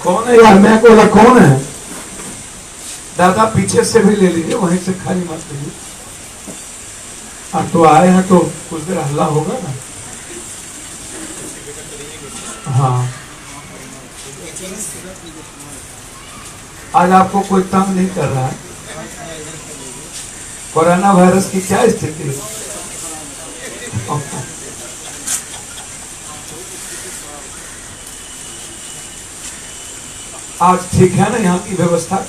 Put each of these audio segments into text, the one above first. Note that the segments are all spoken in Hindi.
कौन है यार? मैं को बोला कौन है? दादा पीछे से भी ले लीजिए, वहीं से खाली मत लीजिए। अब तो आए हैं तो कुछ देर हल्ला होगा ना। हाँ, आज आपको कोई तंग नहीं कर रहा है। कोरोना वायरस की क्या स्थिति है? आज ठीक है ना यहाँ की व्यवस्था?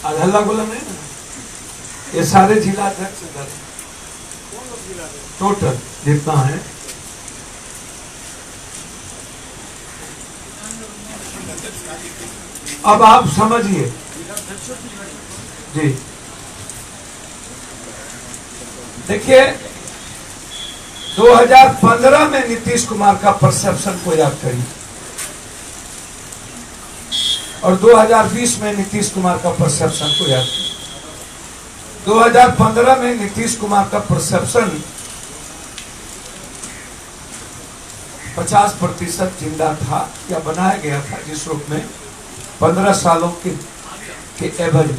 आज हल्ला गुल्ला नहीं ना? ये सारे जिला अध्यक्ष टोटल जितना है, अब आप समझिए जी। देखिए 2015 में नीतीश कुमार का परसेप्शन को याद करिए और 2020 में नीतीश कुमार का परसेप्शन को याद करिए। 2015 में नीतीश कुमार का परसेप्शन 50% जिंदा था या बनाया गया था, जिस रूप में 15 सालों के एवज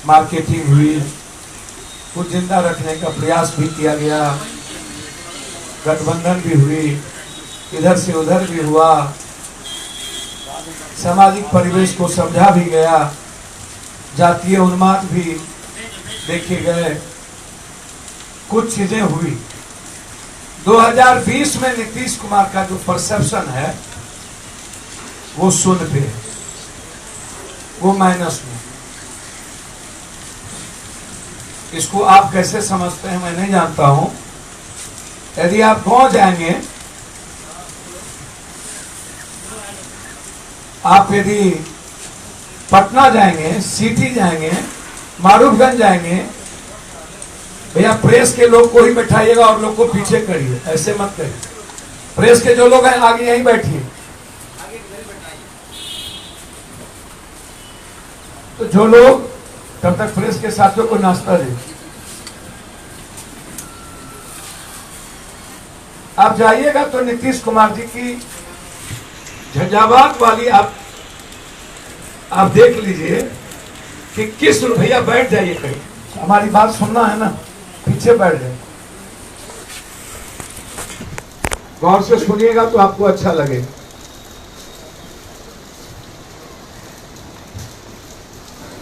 मार्केटिंग हुई, कुछ जिंदा रखने का प्रयास भी किया गया, गठबंधन भी हुई, इधर से उधर भी हुआ, सामाजिक परिवेश को समझा भी गया, जातीय उन्माद भी देखे गए, कुछ चीजें हुई। 2020 में नीतीश कुमार का जो परसेप्शन है वो शून्य पे है, वो माइनस में। इसको आप कैसे समझते हैं मैं नहीं जानता हूं। यदि आप गांव जाएंगे, आप यदि पटना जाएंगे, सिटी जाएंगे, मारूफगंज जाएंगे, भैया प्रेस के लोग को ही बैठाइएगा और लोग को पीछे करिए, ऐसे मत करिए। प्रेस के जो लोग हैं आगे यहीं बैठिए। तो जो लोग तब तक प्रेस के साथियों को नाश्ता दे। आप जाइएगा तो नीतीश कुमार जी की झंझावात वाली आप देख लीजिए कि किस, भैया बैठ जाइए कहीं, हमारी बात सुनना है ना, पीछे बैठ जाए, गौर से सुनिएगा तो आपको अच्छा लगेगा।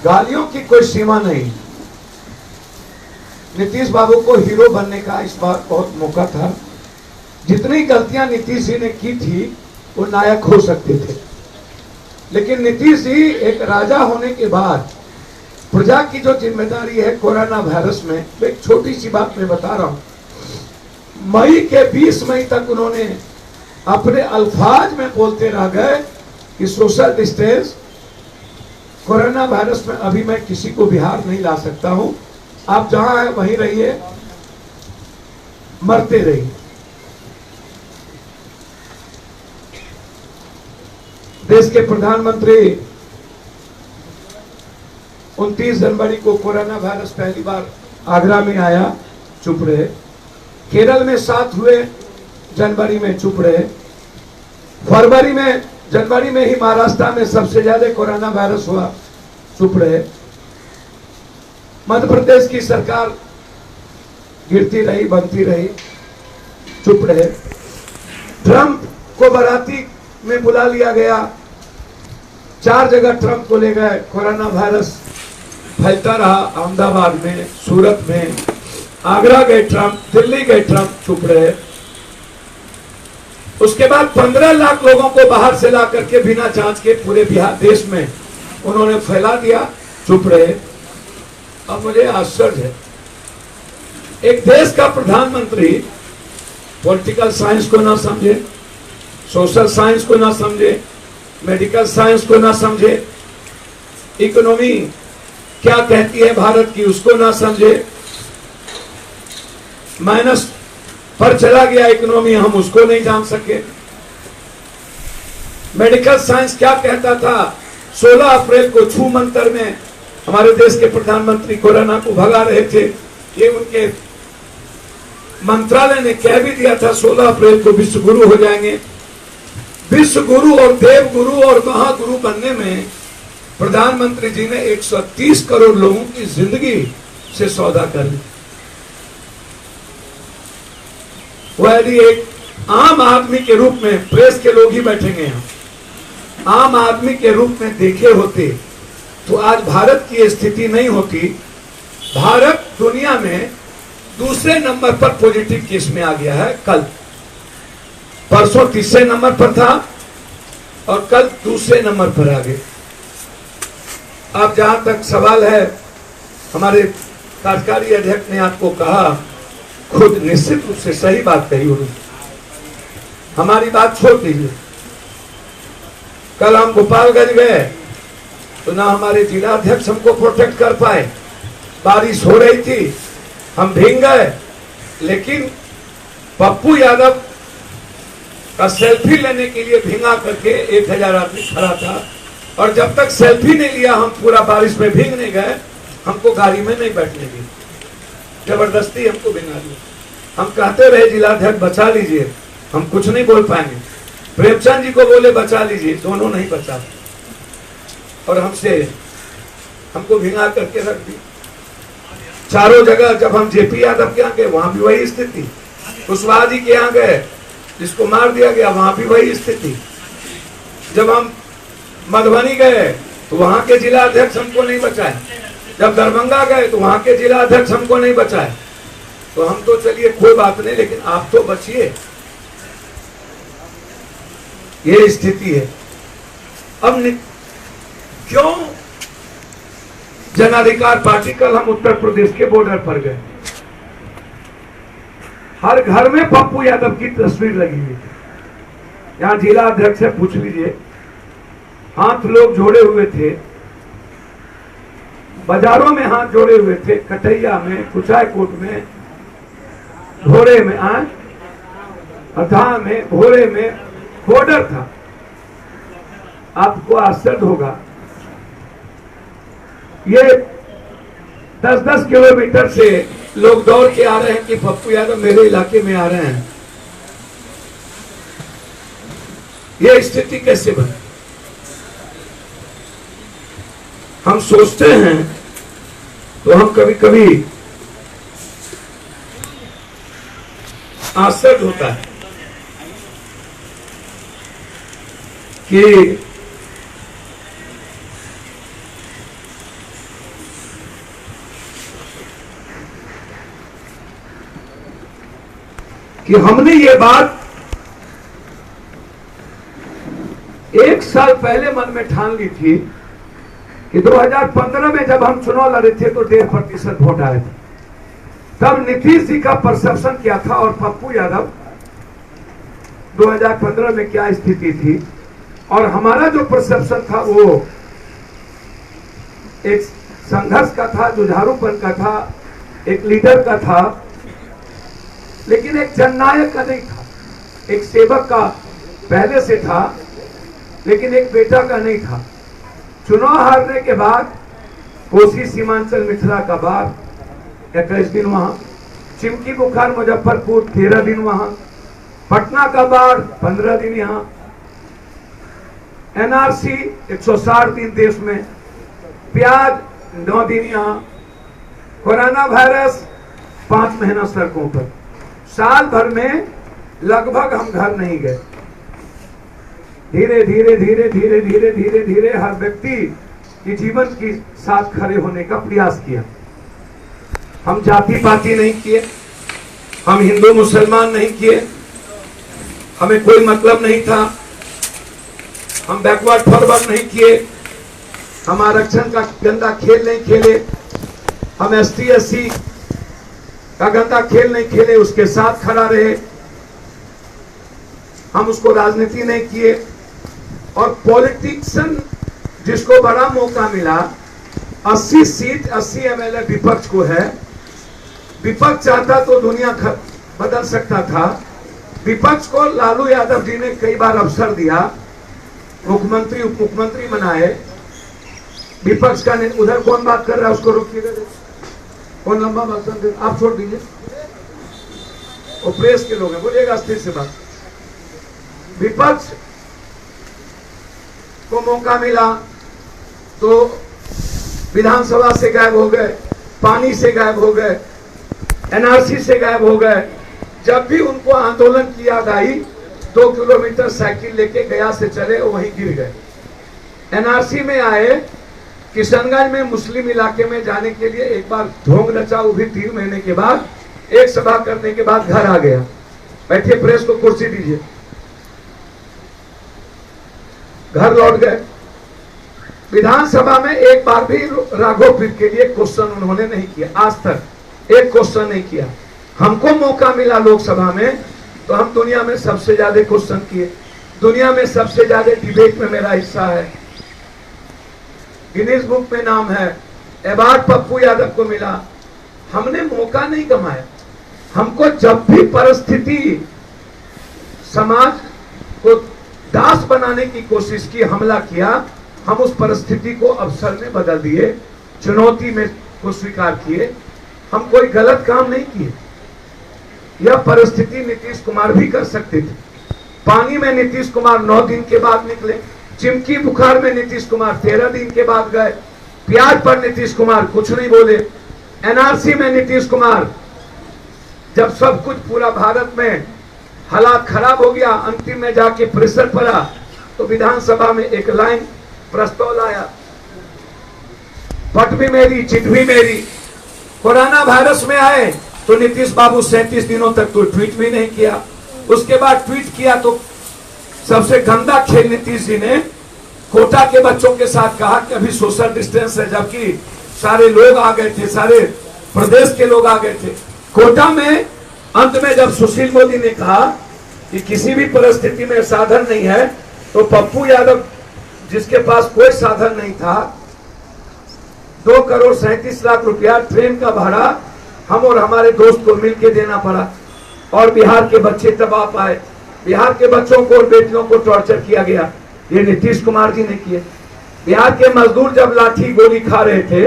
गालियों की कोई सीमा नहीं। नीतीश बाबू को हीरो बनने का इस बार बहुत मौका था। जितनी गलतियां नीतीश जी ने की थी वो नायक हो सकते थे, लेकिन नीतीश जी एक राजा होने के बाद प्रजा की जो जिम्मेदारी है कोरोना वायरस में, एक छोटी सी बात मैं बता रहा हूं। मई के 20 मई तक उन्होंने अपने अल्फाज में बोलते रह गए कि सोशल डिस्टेंस, कोरोना वायरस में अभी मैं किसी को बिहार नहीं ला सकता हूं, आप जहां हैं वहीं रहिए, मरते रहिए। देश के प्रधानमंत्री 29 जनवरी को कोरोना वायरस पहली बार आगरा में आया, चुप रहे। केरल में 7 हुए, जनवरी में चुप रहे। जनवरी में ही महाराष्ट्र में सबसे ज्यादा कोरोना वायरस हुआ, चुप रहे। मध्य प्रदेश की सरकार गिरती रही, बनती रही, चुप रहे। ट्रंप को बाराती में बुला लिया गया, 4 जगह ट्रंप को ले गए, कोरोना वायरस फैलता रहा। अहमदाबाद में, सूरत में, आगरा गए ट्रंप, दिल्ली गए ट्रंप, चुप रहे। उसके बाद 15 लाख लोगों को बाहर से ला करके बिना जांच के पूरे बिहार देश में उन्होंने फैला दिया, चुप रहे। अब मुझे आश्चर्य है, एक देश का प्रधानमंत्री पॉलिटिकल साइंस को ना समझे, सोशल साइंस को ना समझे, मेडिकल साइंस को ना समझे, इकोनॉमी क्या कहती है भारत की उसको ना समझे, माइनस पर चला गया इकोनॉमी, हम उसको नहीं जान सके। मेडिकल साइंस क्या कहता था, 16 अप्रैल को छू मंतर में हमारे देश के प्रधानमंत्री कोरोना को भगा रहे थे, ये उनके मंत्रालय ने कह भी दिया था 16 अप्रैल को विश्व गुरु हो जाएंगे। विश्व गुरु और देव गुरु और महागुरु बनने में प्रधानमंत्री जी ने 130 करोड़ लोगों की जिंदगी से सौदा कर ली। वह यदि एक आम आदमी के रूप में, प्रेस के लोग ही बैठेंगे यहाँ, आम आदमी के रूप में देखे होते तो आज भारत की स्थिति नहीं होती। भारत दुनिया में दूसरे नंबर पर पॉजिटिव केस में आ गया है। कल परसों तीसरे नंबर पर था और कल दूसरे नंबर पर आ गए। अब जहां तक सवाल है, हमारे कार्यकारी अध्यक्ष ने आपको कहा, खुद निश्चित रूप से सही बात कही उन्होंने, हमारी बात छोड़ दीजिए। कल हम गोपालगंज गए तो ना हमारे जिला अध्यक्ष हमको प्रोटेक्ट कर पाए, बारिश हो रही थी, हम भीग गए। लेकिन पप्पू यादव का सेल्फी लेने के लिए भीगा करके 1000 आदमी खड़ा था, और जब तक सेल्फी नहीं लिया हम पूरा बारिश में भीग नहीं गए, हमको गाड़ी में नहीं बैठने दी, जबरदस्ती हमको भिगा दिया। हम कहते रहे जिलाध्यक्ष बचा लीजिए, हम कुछ नहीं बोल पाएंगे। प्रेमचंद जी को बोले बचा लीजिए, दोनों नहीं बचा, और हमको भिगा करके रख दी चारों जगह। जब हम जेपी यादव के यहाँ गए वहां भी वही स्थिति, कुशवाहा जी के यहाँ गए जिसको मार दिया गया वहां भी वही स्थिति। जब हम मधुबनी गए तो वहां के जिला अध्यक्ष हमको नहीं बचाए, जब दरभंगा गए तो वहां के जिला अध्यक्ष हमको नहीं बचाए। तो हम तो चलिए कोई बात नहीं, लेकिन आप तो बचिए, ये स्थिति है। अब क्यों जन अधिकार पार्टी, कल हम उत्तर प्रदेश के बॉर्डर पर गए, हर घर में पप्पू यादव की तस्वीर लगी हुई थी। यहां जिला अध्यक्ष से पूछ लीजिए, हाथ लोग जोड़े हुए थे, बाजारों में हाथ जोड़े हुए थे, कटैया में, कुचायकोट में, भोरे में, अधा में, भोरे में बॉर्डर था। आपको आश्चर्य होगा, ये 10-10 किलोमीटर से लोग दौड़ के आ रहे हैं कि पप्पू यादव मेरे इलाके में आ रहे हैं। ये स्थिति कैसे बनी? हम सोचते हैं तो हम कभी कभी आश्चर्य होता है कि हमने ये बात 1 साल पहले मन में ठान ली थी कि 2015 में जब हम चुनाव लड़े थे तो 1.5% वोट आए थे। तब नीतीश जी का परसेप्शन क्या था और पप्पू यादव 2015 में क्या स्थिति थी, और हमारा जो परसेप्शन था वो एक संघर्ष का था, जुझारूपन का था, एक लीडर का था, लेकिन एक जननायक का नहीं था। एक सेवक का पहले से था, लेकिन एक बेटा का नहीं था। चुनाव हारने के बाद कोसी सीमांचल मिथिला का बाढ़ 21 दिन वहां, चिमकी बुखार मुजफ्फरपुर 13 दिन वहां, पटना का बाढ़ 15 दिन यहाँ, एनआरसी 160 दिन देश में, प्याज 9 दिन यहाँ, कोरोना वायरस 5 महीना सड़कों पर, साल भर में लगभग हम घर नहीं गए। धीरे धीरे धीरे धीरे धीरे धीरे धीरे हर व्यक्ति की जीवन के साथ खड़े होने का प्रयास किया। हम जाति पाति नहीं किए, हम हिंदू मुसलमान नहीं किए, हमें कोई मतलब नहीं था, हम बैकवर्ड फॉरवर्ड नहीं किए, हम आरक्षण का गंदा खेल नहीं खेले, हम एसटी एससी का गंदा खेल नहीं खेले, उसके साथ खड़ा रहे, हम उसको राजनीति नहीं किए। और पॉलिटिशियन जिसको बड़ा मौका मिला, 80 सीट 80 एमएलए विपक्ष को है, विपक्ष चाहता तो दुनिया बदल सकता था। विपक्ष को लालू यादव जी ने कई बार अवसर दिया, मुख्यमंत्री उप मुख्यमंत्री बनाए, विपक्ष का उधर कौन बात कर रहा है उसको रोकिएगा, कौन लंबा भाषण दे, आप छोड़ दीजिए। वो प्रेस के लोग हैं, बोलिएगा अस्थिर से बात। विपक्ष को मौका मिला तो विधानसभा से गायब हो गए, पानी से गायब हो गए, एनआरसी से गायब हो गए। जब भी उनको आंदोलन की याद आई 2 किलोमीटर साइकिल लेके गया से चले, वहीं गिर गए। एनआरसी में आए, किशनगंज में मुस्लिम इलाके में जाने के लिए एक बार ढोंग रचा, वो भी 3 महीने के बाद, एक सभा करने के बाद घर आ गया। बैठिए, प्रेस को कुर्सी दीजिए। घर लौट गए। विधानसभा में एक बार भी राघव पीर के लिए क्वेश्चन उन्होंने नहीं किया, आज तक एक क्वेश्चन नहीं किया। हमको मौका मिला लोकसभा में तो हम दुनिया में सबसे ज्यादा क्वेश्चन किए, दुनिया में सबसे ज्यादा डिबेट में मेरा हिस्सा है, गिनीज बुक में नाम है, अवार्ड पप्पू यादव को मिला। हमने मौका नहीं गंवाया। हमको जब भी परिस्थिति समाज को दास बनाने की कोशिश की, हमला किया, हम उस परिस्थिति को अवसर में बदल दिए, चुनौती में को स्वीकार किए। हम कोई गलत काम नहीं किए। यह परिस्थिति नीतीश कुमार भी कर सकते थे। पानी में नीतीश कुमार 9 दिन के बाद निकले, चिमकी बुखार में नीतीश कुमार 13 दिन के बाद गए, प्याज पर नीतीश कुमार कुछ नहीं बोले, एनआरसी में नीतीश कुमार, जब सब कुछ पूरा भारत में हालात खराब हो गया, अंतिम में जाके प्रेशर पड़ा तो विधानसभा में एक लाइन प्रस्ताव लाया, पट भी मेरी चिट भी मेरी। कोरोना वायरस में आए तो नीतीश बाबू 37 दिनों तक तो ट्वीट भी नहीं किया, उसके बाद ट्वीट किया तो सबसे गंदा खेल नीतीश जी ने कोटा के बच्चों के साथ कहा कि अभी सोशल डिस्टेंस है, जबकि सारे लोग आ गए थे, सारे प्रदेश के लोग आ गए थे। कोटा में अंत में जब सुशील मोदी ने कहा कि किसी भी परिस्थिति में साधन नहीं है, तो पप्पू यादव जिसके पास कोई साधन नहीं था, 2,37,00,000 रुपया ट्रेन का भाड़ा हम और हमारे दोस्त को मिलकर देना पड़ा। और बिहार के बच्चे तब आ पाए। बिहार के बच्चों को और बेटियों को टॉर्चर किया गया, ये नीतीश कुमार जी ने किए। बिहार के मजदूर जब लाठी गोली खा रहे थे,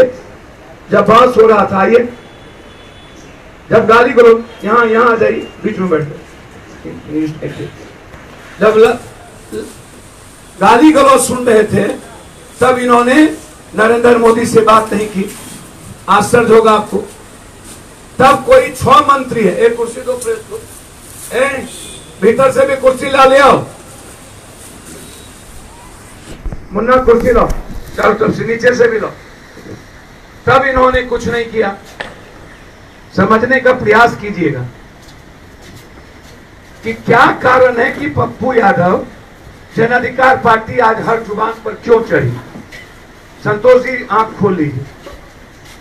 जब बांस हो रहा था, ये जब गाली गलौज, यहाँ आ जाइए, बीच में बैठ गए, जब गाली गलौज सुन रहे थे, तब इन्होंने नरेंद्र मोदी से बात नहीं की। आश्चर्य होगा आपको, तब कोई 6 मंत्री है, एक कुर्सी दो प्रेस को, भीतर से भी कुर्सी ला ले आओ, मुन्ना कुर्सी लो, चारों तरफ से, नीचे से भी लो। तब इन्होंने कुछ नहीं किया। समझने का प्रयास कीजिएगा कि क्या कारण है कि पप्पू यादव जन अधिकार पार्टी आज हर जुबान पर क्यों चढ़ी। संतोष जी, आंख खोल लीजिए,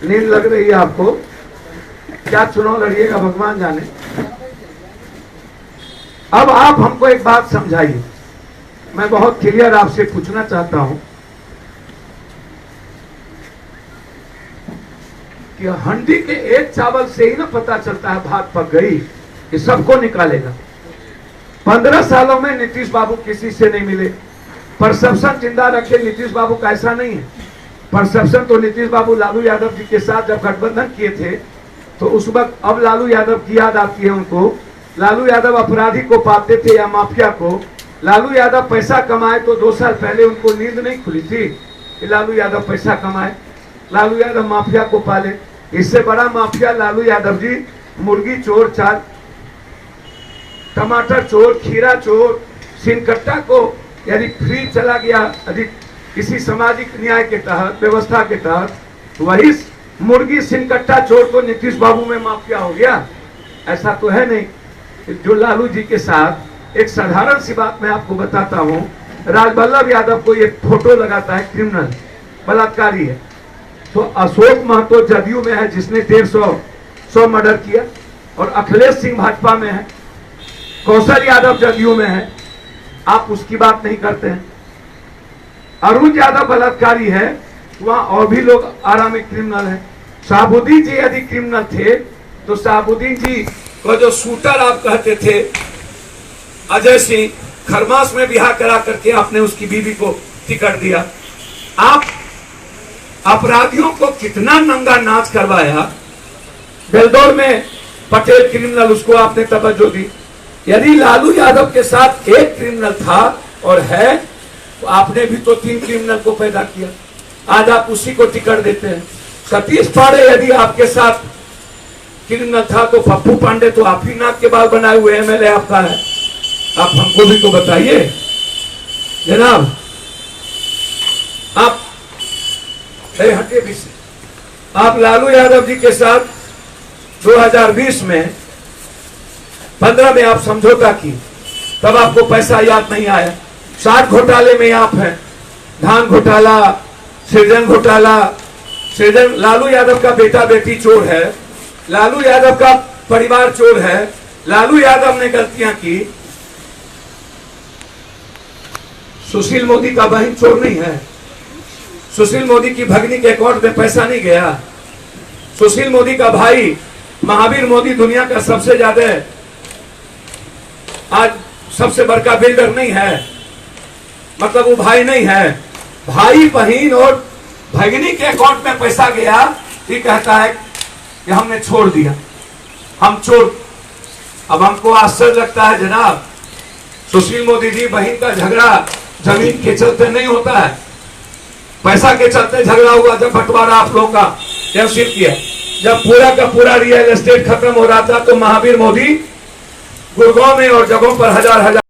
नींद लग रही है आपको, क्या चुनाव लड़िएगा भगवान जाने। अब आप हमको एक बात समझाइए, मैं बहुत क्लियर आपसे पूछना चाहता हूं कि हंडी के एक चावल से ही ना पता चलता है भात पक गई, ये सबको निकालेगा। 15 सालों में नीतीश बाबू किसी से नहीं मिले, परसेप्शन जिंदा रखे नीतीश बाबू का ऐसा नहीं है। परसेप्शन तो नीतीश बाबू लालू यादव जी के साथ जब गठबंधन किए थे तो उस वक्त, अब लालू यादव की याद आती है उनको, लालू यादव अपराधी को पाते थे या माफिया को। लालू यादव पैसा कमाए तो 2 साल पहले उनको नींद नहीं खुली थी कि लालू यादव पैसा कमाए, लालू यादव माफिया को पाले। इससे बड़ा माफिया लालू यादव जी, मुर्गी चोर, चार टमाटर चोर, खीरा चोर, सिनकट्टा को यदि फ्री चला गया यदि किसी सामाजिक न्याय के तहत, व्यवस्था के तहत, वही मुर्गी सिनकट्टा चोर तो नीतीश बाबू में माफिया हो गया। ऐसा तो है नहीं। जो लालू जी के साथ एक साधारण सी बात मैं आपको बताता हूं, राजवल्लभ यादव को ये फोटो लगाता है क्रिमिनल, बलात्कारी है, तो अशोक महतो जदयू में है जिसने 150 मर्डर किया, और अखिलेश सिंह भाजपा में है, कौशल यादव जदयू में है, आप उसकी बात नहीं करते हैं। अरुण यादव बलात्कारी है, वहां और भी लोग आरा में क्रिमिनल है। शाहबुद्दीन जी यदि क्रिमिनल थे तो शाहबुद्दीन जी को जो शूटर आप कहते थे अजय सिंह, खरमास में बिहार करा करके आपने उसकी बीवी को टिकट दिया। आप अपराधियों को कितना नंगा नाच करवाया। बेलदौर में पटेल क्रिमिनल, उसको आपने तवज्जो दी। यदि लालू यादव के साथ एक क्रिमिनल था और है, तो आपने भी तो 3 क्रिमिनल को पैदा किया, आज आप उसी को टिकट देते हैं। सतीश पांडे यदि आपके साथ क्रिमिनल था तो पप्पू पांडे तो आप ही नाक के बाल बनाए हुए एमएलए आपका है, आप हमको भी तो बताइए जनाब। आप हटे भी से, आप लालू यादव जी के साथ 2020 में 15 में आप समझौता की, तब आपको पैसा याद नहीं आया। 60 घोटाले में आप हैं, धान घोटाला, सृजन घोटाला। सृजन, लालू यादव का बेटा बेटी चोर है, लालू यादव का परिवार चोर है, लालू यादव ने गलतियां की। सुशील मोदी का बहन चोर नहीं है, सुशील मोदी की भगनी के अकाउंट में पैसा नहीं गया, सुशील मोदी का भाई महावीर मोदी दुनिया का सबसे ज्यादा आज सबसे बड़का बिल्डर नहीं है, मतलब वो भाई नहीं है। भाई बहन और भगनी के अकाउंट में पैसा गया, ये कहता है कि हमने छोड़ दिया, हम चोर। अब हमको आश्चर्य लगता है जनाब, सुशील मोदी जी बहन का झगड़ा जमीन के चलते नहीं होता है, पैसा के चलते झगड़ा हुआ। जब बंटवारा आप लोगों का कैंसिल किया, जब पूरा का पूरा रियल एस्टेट खत्म हो रहा था, तो महावीर मोदी गुड़गांव में और जगहों पर हजार हजार